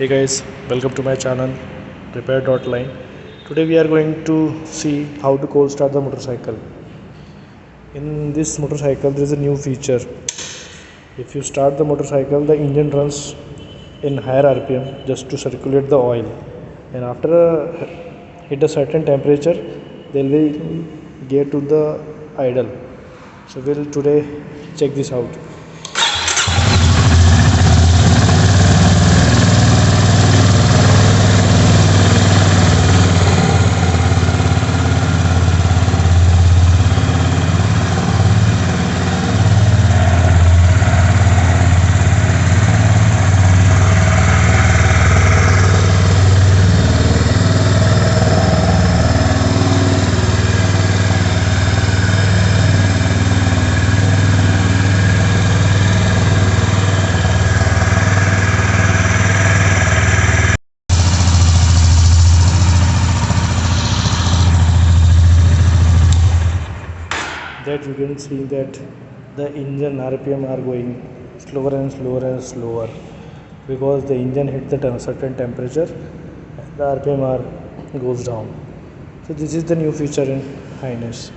Hey guys, welcome to my channel repair.line. Today we are going to see how to cold start the motorcycle. In this motorcycle there is a new feature. If you start the motorcycle, the engine runs in higher RPM just to circulate the oil, and after hit a certain temperature they will get to the idle. So we'll today check this out. That you can see that the engine RPM are going slower and slower and slower because the engine hit the certain temperature, the RPM are goes down. So this is the new feature in Highness.